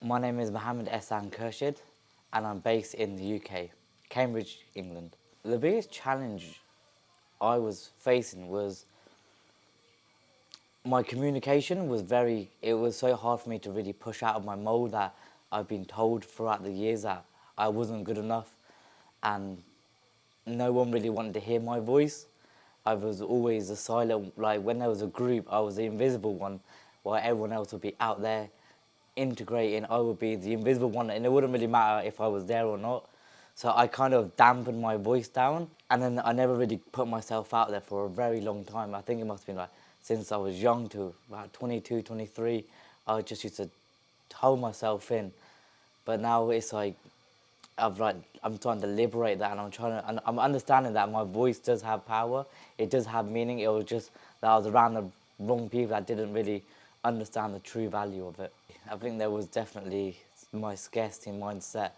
My name is Mohammed Ehsan Khurshid and I'm based in the UK, Cambridge, England. The biggest challenge I was facing was my communication it was so hard for me to really push out of my mold that I've been told throughout the years that I wasn't good enough and no one really wanted to hear my voice. I was always the silent, like when there was a group, I was the invisible one, while everyone else would be out there integrating. I would be the invisible one, and it wouldn't really matter if I was there or not. So I kind of dampened my voice down, and then I never really put myself out there for a very long time. I think it must have been like since I was young to about 22, 23, I just used to hold myself in. But now it's like I'm trying to liberate that, and I'm understanding that my voice does have power. It does have meaning. It was just that I was around the wrong people that didn't really understand the true value of it. I think there was definitely my scarcity mindset.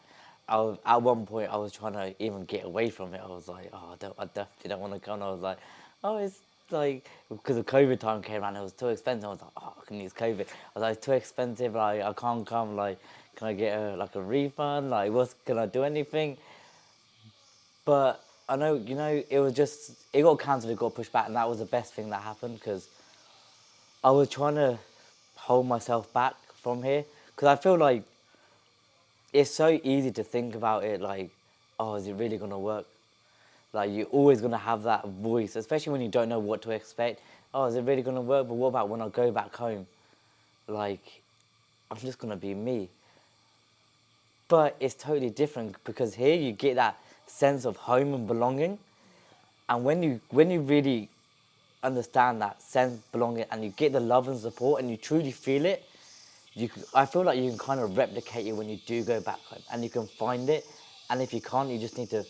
At one point, I was trying to even get away from it. I was like, oh, I definitely don't want to come. And I was like, oh, it's like, because the COVID time came around, it was too expensive. I was like, oh, I can use COVID. I was like, it's too expensive, like, I can't come, like, can I get a refund? Like, can I do anything? But I know, it was just, it got cancelled, it got pushed back, and that was the best thing that happened, because I was trying to hold myself back from here, because I feel like it's so easy to think about it like, oh, is it really going to work? Like, you're always going to have that voice, especially when you don't know what to expect. Oh, is it really going to work? But what about when I go back home? Like, I'm just going to be me. But it's totally different, because here you get that sense of home and belonging. And when you really understand that sense of belonging and you get the love and support and you truly feel it, I feel like you can kind of replicate it when you do go back home, and you can find it. And if you can't, you just need to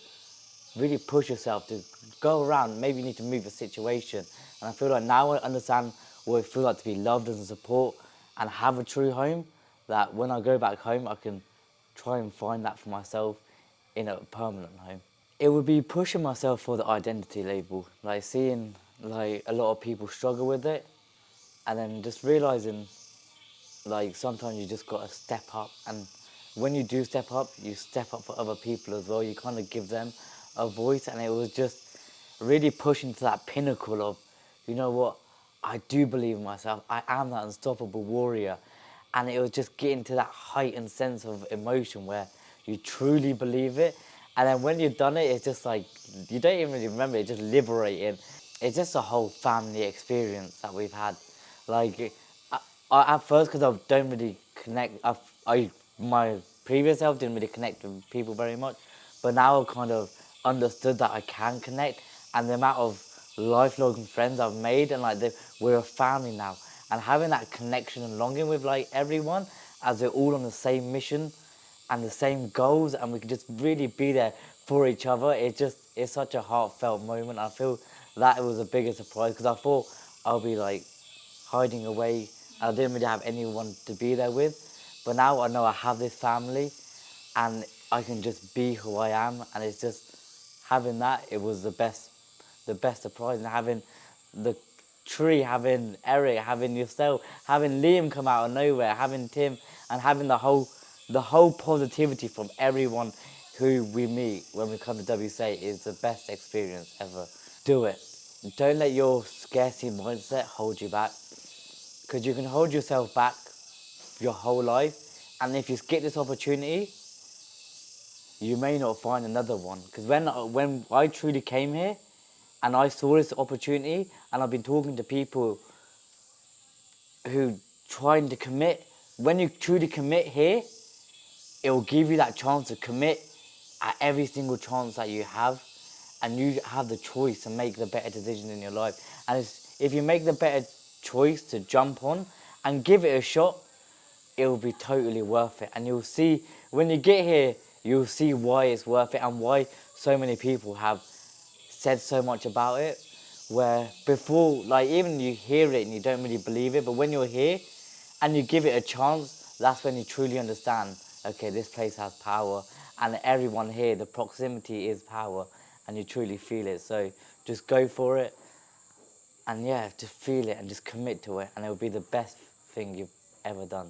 really push yourself to go around. Maybe you need to move the situation. And I feel like now I understand what it feels like to be loved and support and have a true home, that when I go back home, I can try and find that for myself in a permanent home. It would be pushing myself for the identity label, like seeing like a lot of people struggle with it, and then just realising like sometimes you just got to step up, and when you do step up, you step up for other people as well. You kind of give them a voice, and it was just really pushing to that pinnacle of, you know what, I do believe in myself. I am that unstoppable warrior. And it was just getting to that heightened sense of emotion where you truly believe it. And then when you've done it, it's just like, you don't even really remember, it's just liberating. It's just a whole family experience that we've had. Like, at first, because I don't really connect, my previous self didn't really connect with people very much, but now I've kind of understood that I can connect, and the amount of lifelong friends I've made, and like we're a family now, and having that connection and longing with like everyone, as we're all on the same mission and the same goals, and we can just really be there for each other. It's such a heartfelt moment. I feel that it was a bigger surprise, because I thought I'll be like hiding away. I didn't really have anyone to be there with. But now I know I have this family, and I can just be who I am. And it's just having that, it was the best surprise. And having the tree, having Eric, having yourself, having Liam come out of nowhere, having Tim, and having the whole positivity from everyone who we meet when we come to WCA is the best experience ever. Do it. Don't let your scarcity mindset hold you back, because you can hold yourself back your whole life, and if you get this opportunity, you may not find another one. Because when I truly came here and I saw this opportunity, and I've been talking to people who trying to commit, when you truly commit here, it will give you that chance to commit at every single chance that you have, and you have the choice to make the better decision in your life. And if you make the better choice to jump on and give it a shot, it will be totally worth it. And you'll see, when you get here, you'll see why it's worth it, and why so many people have said so much about it. Where before, like, even you hear it and you don't really believe it, but when you're here and you give it a chance, that's when you truly understand, okay, this place has power, and everyone here, the proximity is power, and you truly feel it. So just go for it, and yeah, just feel it and just commit to it, and it'll be the best thing you've ever done.